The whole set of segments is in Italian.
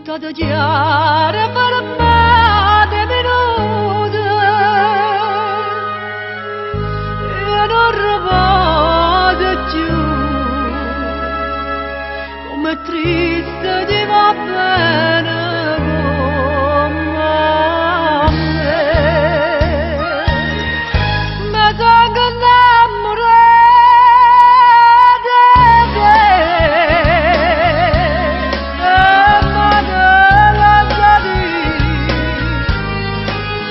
Tutto già per me è venuto e non riposo più, come triste ti va bene come a me. Mi tengo innamorata di te,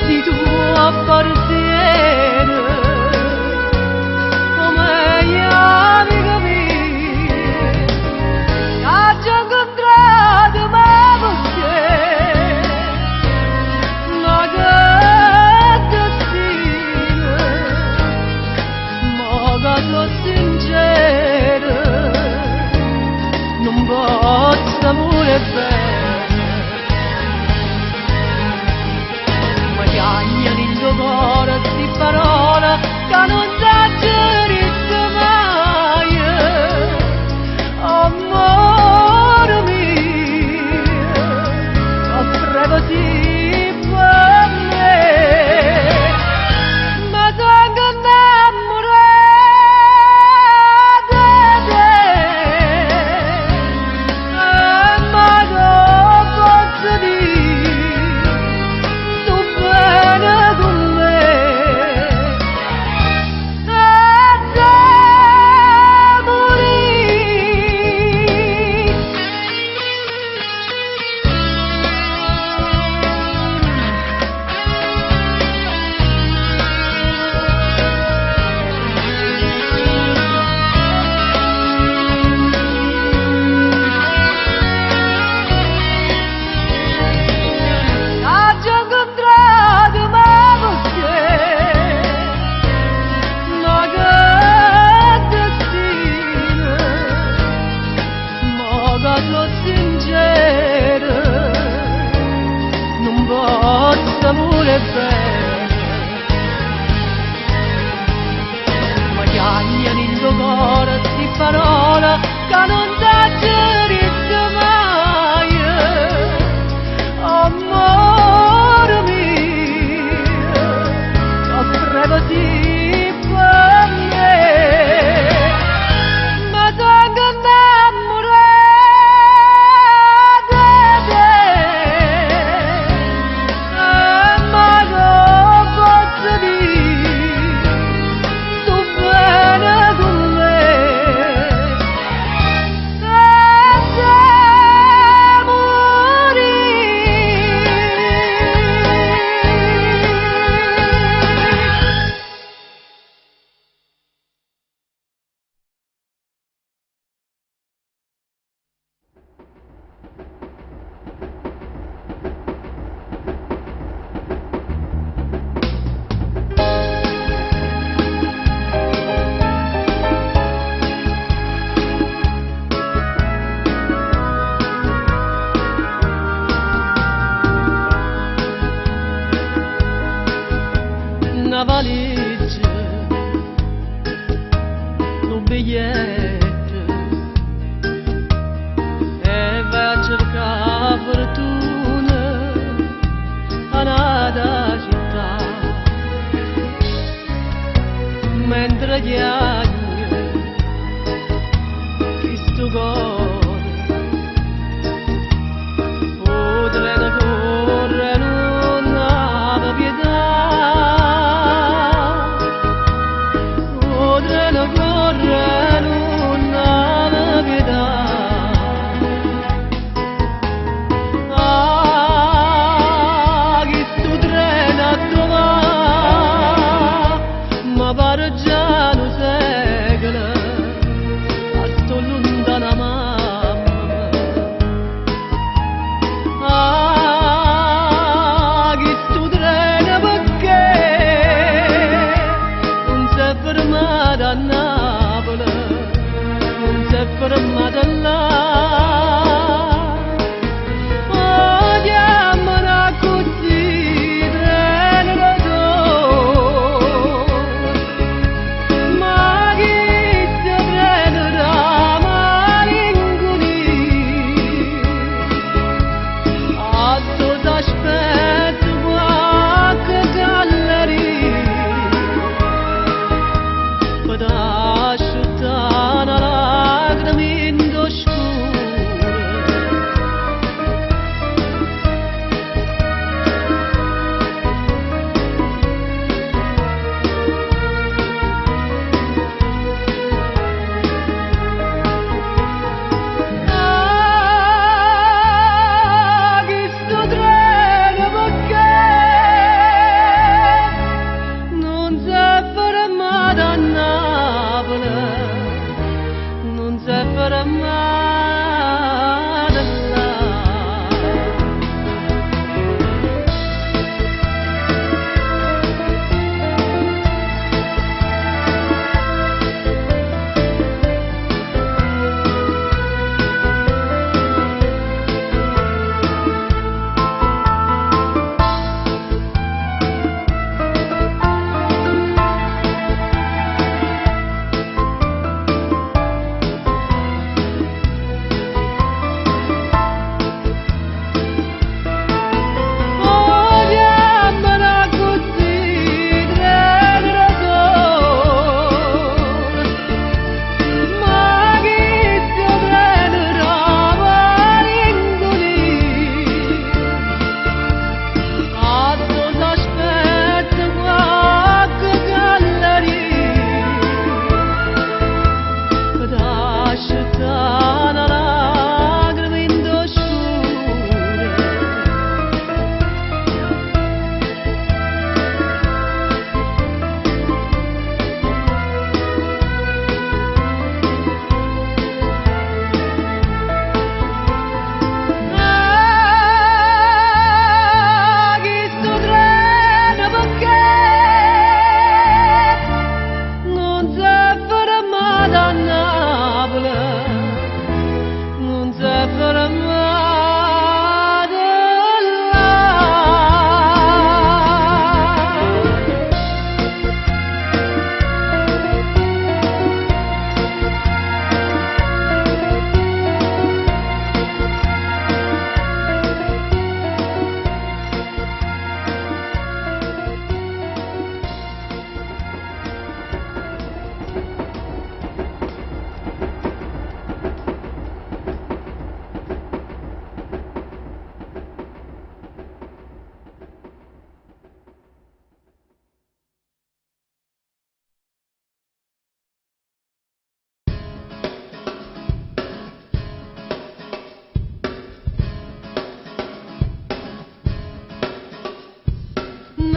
di tuo appartiene come gli amici miei,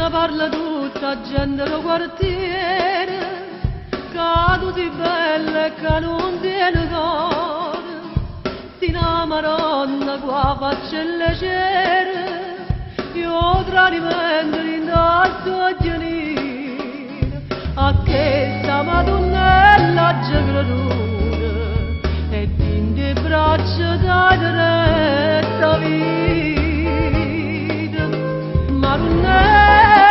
Ne parla tutta gente del quartiere, che tu sei bella e che non tiene cuore. Sei una maronna qua faccia leggera, io tradimento in il genere, a che sta madonnella già creduta, e in le braccia dai diretta vita. Maronnella,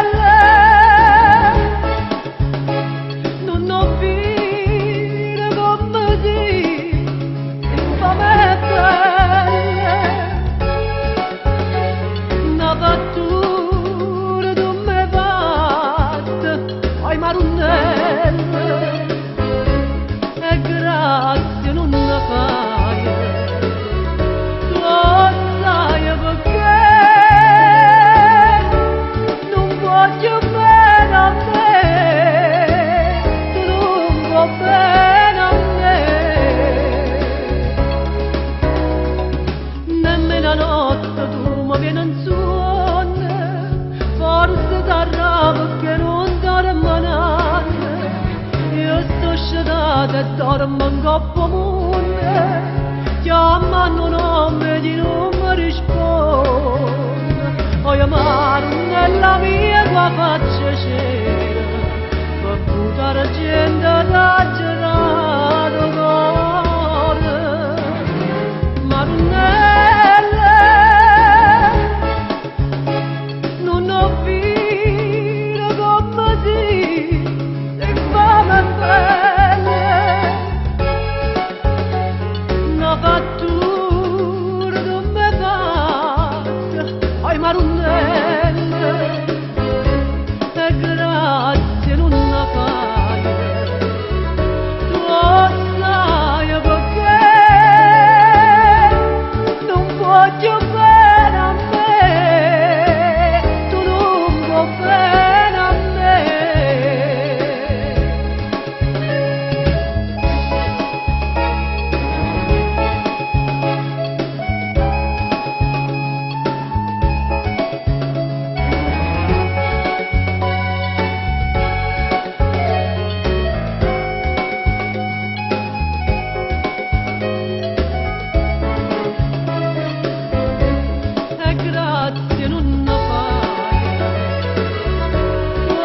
non ho vita come ti, infame e bella, una fattura tu mi fatta, oi Maronnella, e grazie non ne fai, tu sai perché. Voglio bene a me, tu non vuoi bene a me, nemmeno a notte tu mi vieni in sonno, forse t'arrabbi che non dormo notte, io sto sciatata e dormo in coppa mondo, chiamano nome di non mi risponde. Oi Maronnella mia qua faccia c'era, per buttare gente da gelato cuore. Maronnella, non ho vita come ti, infame e bella, una fattura tu mi fatta, oi Maronnella, e grazie non la fai, tu sai perché non voglio bene a me, tu non vuoi bene a me. E grazie non ne fai, tu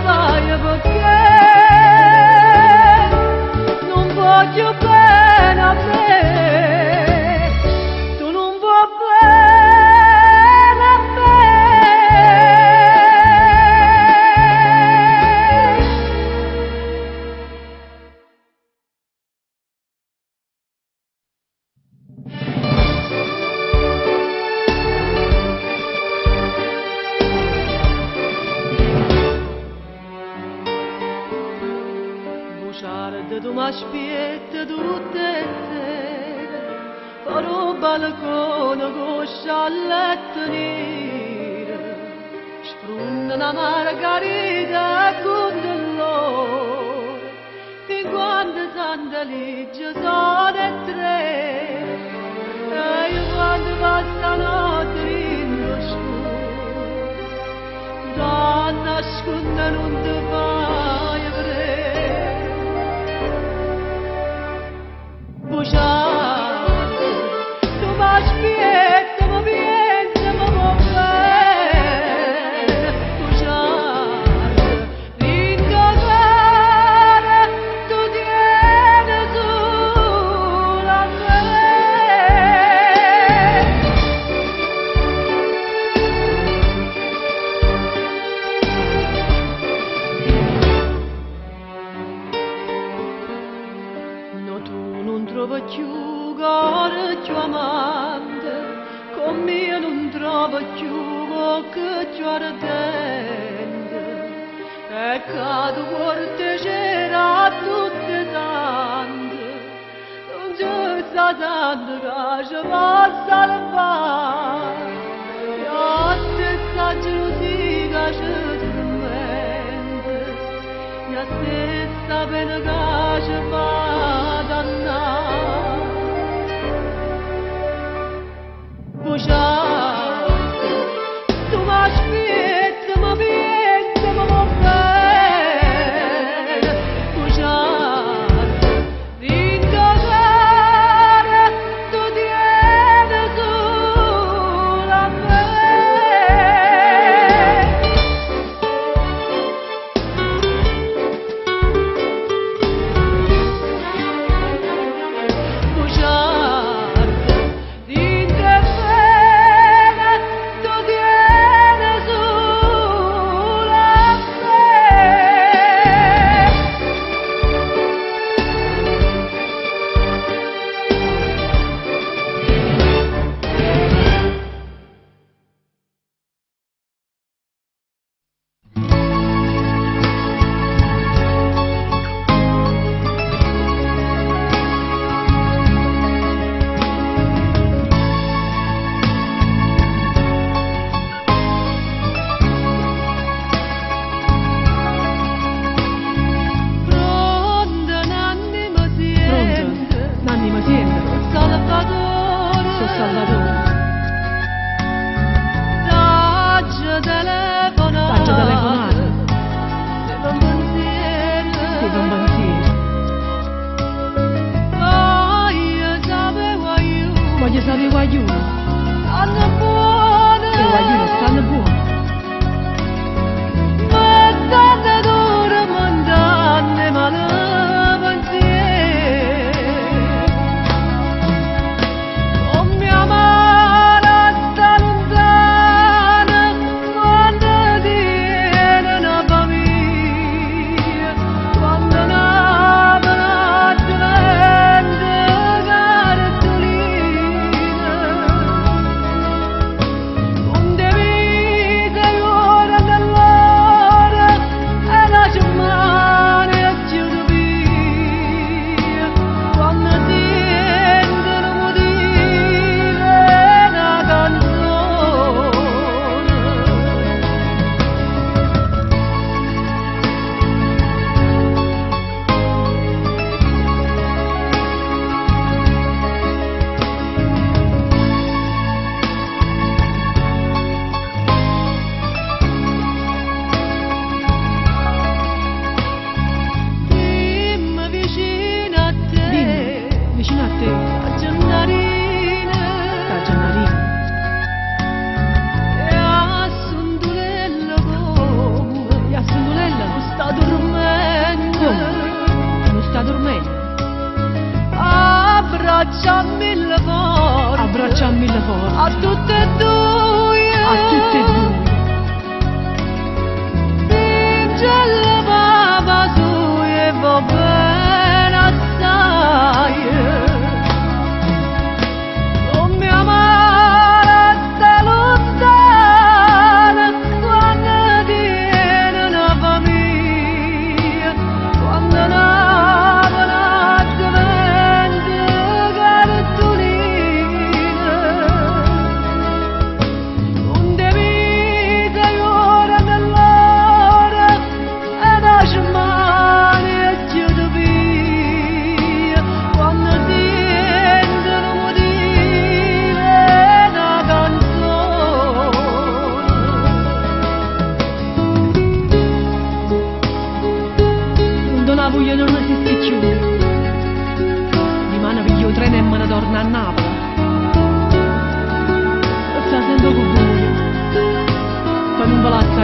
sai perché non voglio bene a me, tu non vuoi bene a me. Buciarde tu m'aspetta tutte e sere, farò balcone con sciallette nere, sprunna una margarita con dell'ore, fin quando Santa Ligia sono e tre, e io quando passa notte in lo scuro, da nasconde non ti fai vedere. Buciare, tu m'aspetta, mi pensa, mi vuoi bene. Buciare, rincasare, tu tieni sola a me. No, tu non trovi più cuore più amante, con me non trovo più bocca più ardente, e cado cuore c'era tutte tante, non c'è sta tante che ci va salvare, e a stessa gelosia che ci tormenta, e a stessa pena che ci fa dannare. Buciare, tu m'aspetta, mi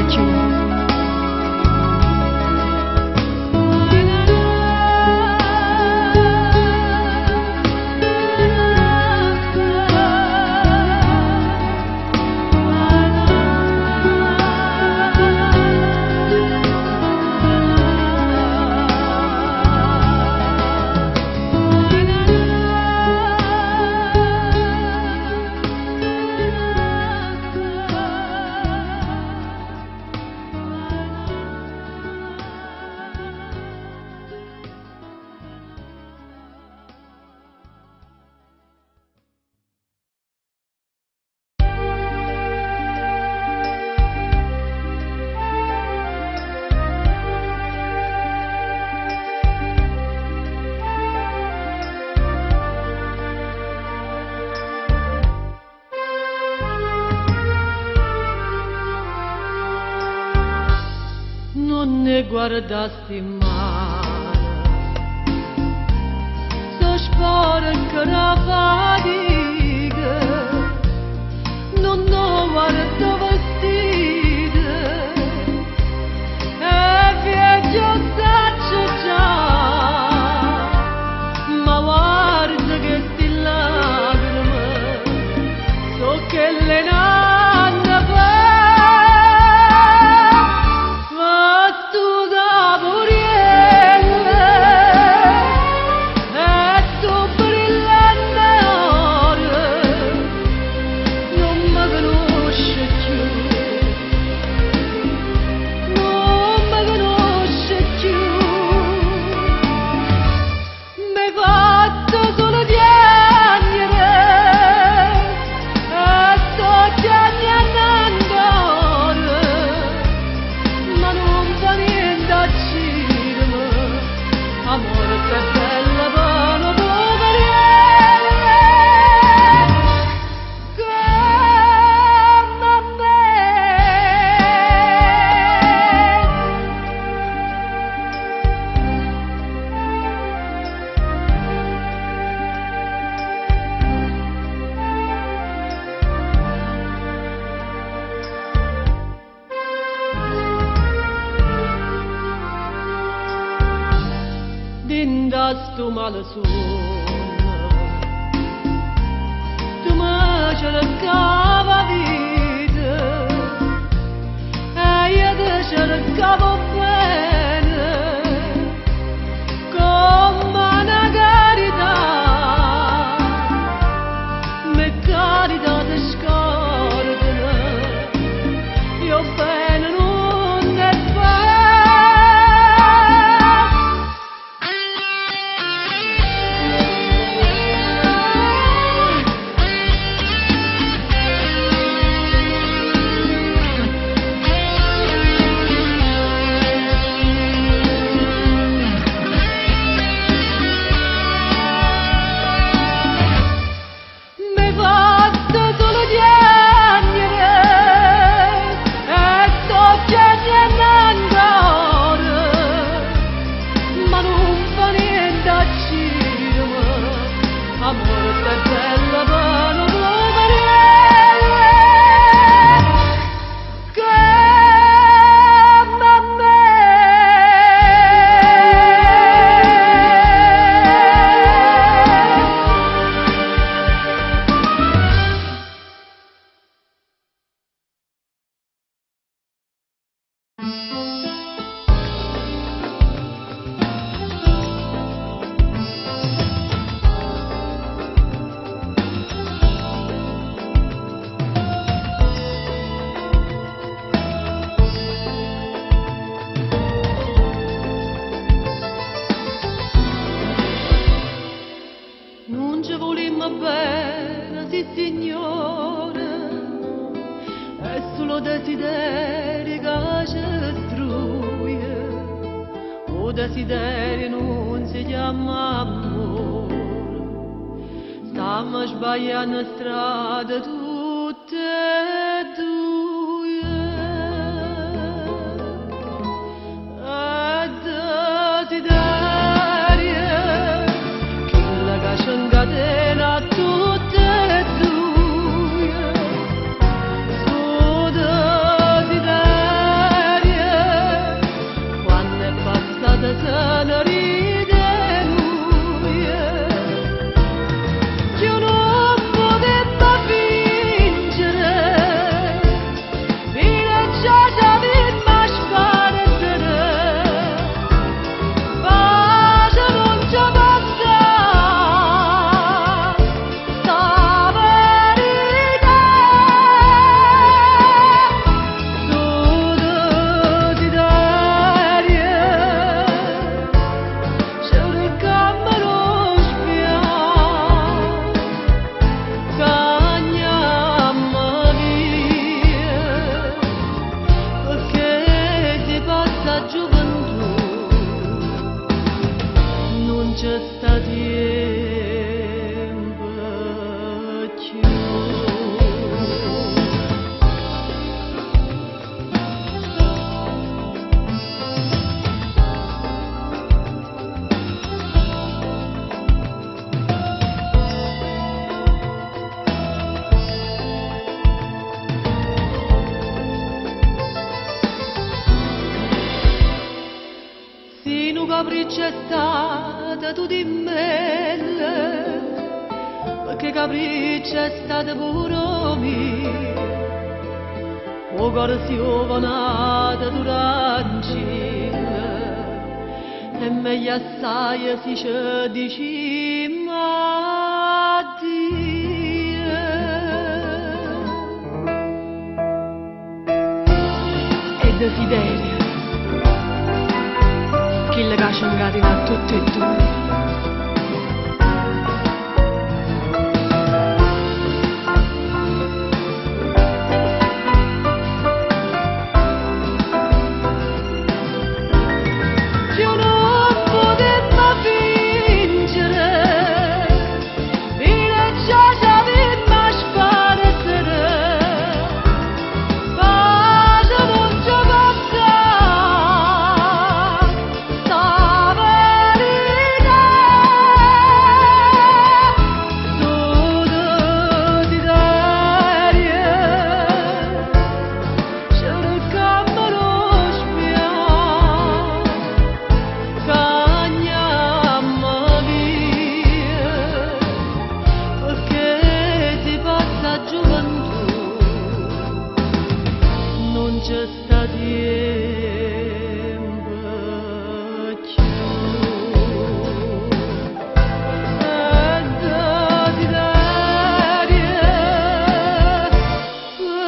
chiù. Non ne guardasti mai, so spara che la fatica, non guarda vestita, e viaggio saccio già, ma guarda che sti lacrime, so che le nanne fa. Sto male sonno, tu mi cercava vita, e io ti cercavo bene, come una carità, me carità ti scordano, io bene non ne fai. desideri che ci struie, o desideri non si chiama amore. Stiamo sbagliando strada tutte e due, e desideri che ci incatena tutte e due. So desideri capriccio è stata tu di me, perché capriccio è stata pure mia. O cuore si ovanata d'urancina, e meglio assai si ci dicimmo addio. E desiderio, chi le caccia a tutte e due. C'è sta tempo più, e desiderio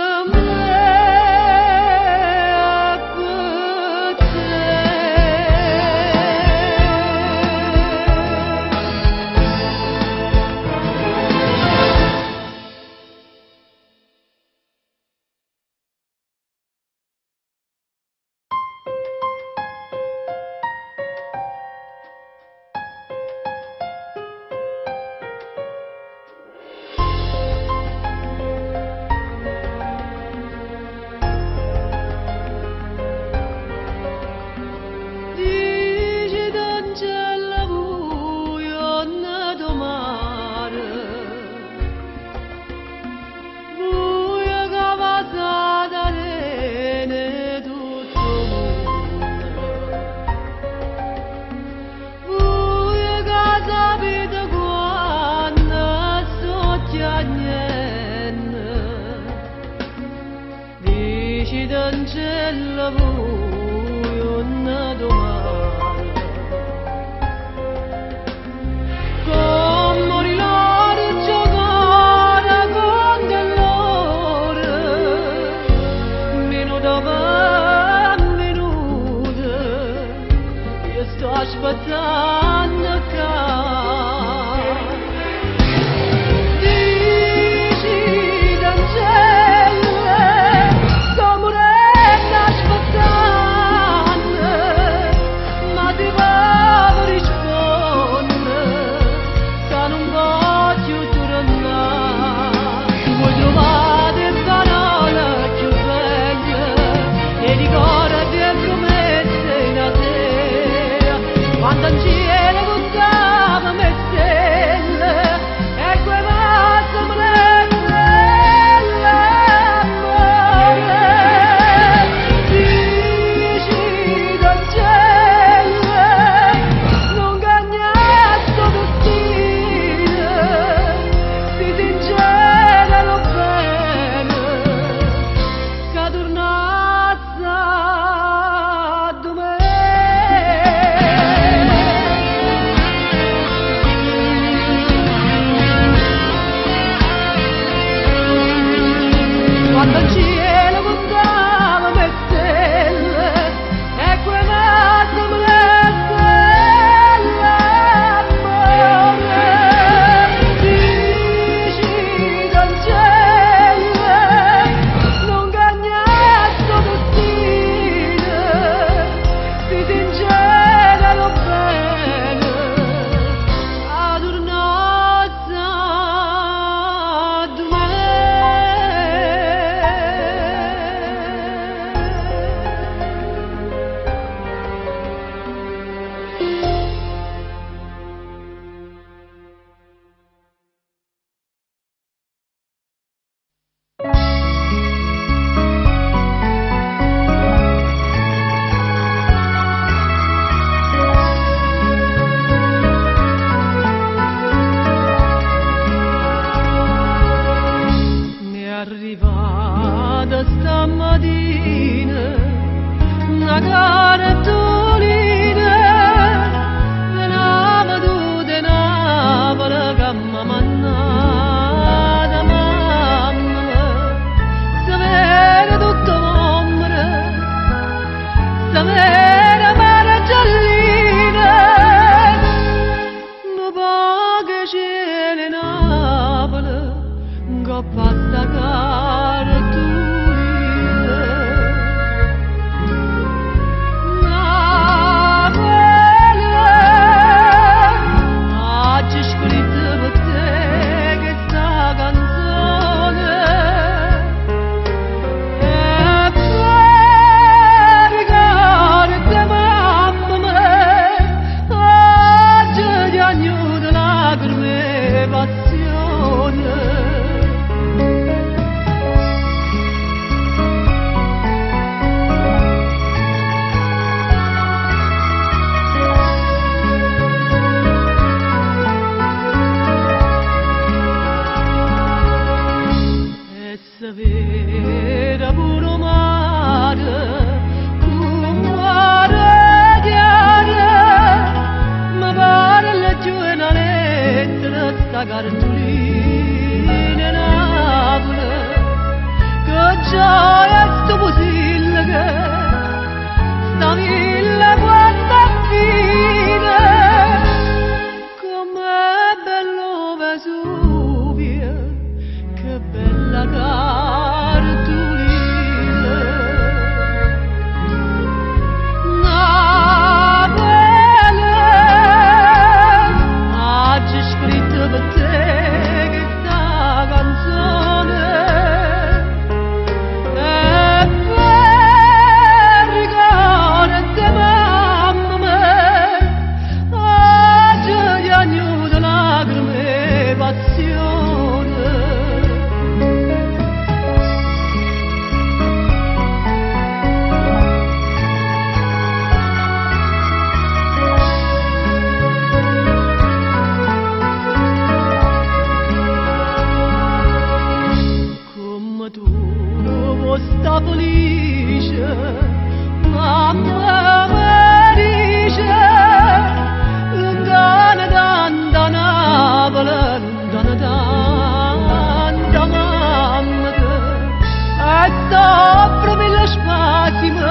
per me e per te. D'angelo vuoi una domanda, come rilare giocare con dell'ora, minuto per minuto, io sto aspettando che da stamattina una cartolina venava tu de Napoli che m'ha mannata mamma sapere tutto l'ombra sapere mare giallina ma poche cielo in Napoli che passa cartolina oggi scritto per te questa canzone e per ricordare mamma mia oggi ti agnudo lacrime e passione. Sapere pure mare, come mare chiara, ma pare leggio una lettera sta cartolina in Napoli, che gioia sto possibile che sta villa quando fine, com'è bello Vesuvio, che bella cartolina Napoli oggi scritto per te questa canzone e per ricordare mamma mia oggi ti agnudo lacrime e passione. Sta felice, mamma mi dice, lontana tanta Napoli, lontana tanta mamma, e soffre per lo spazio,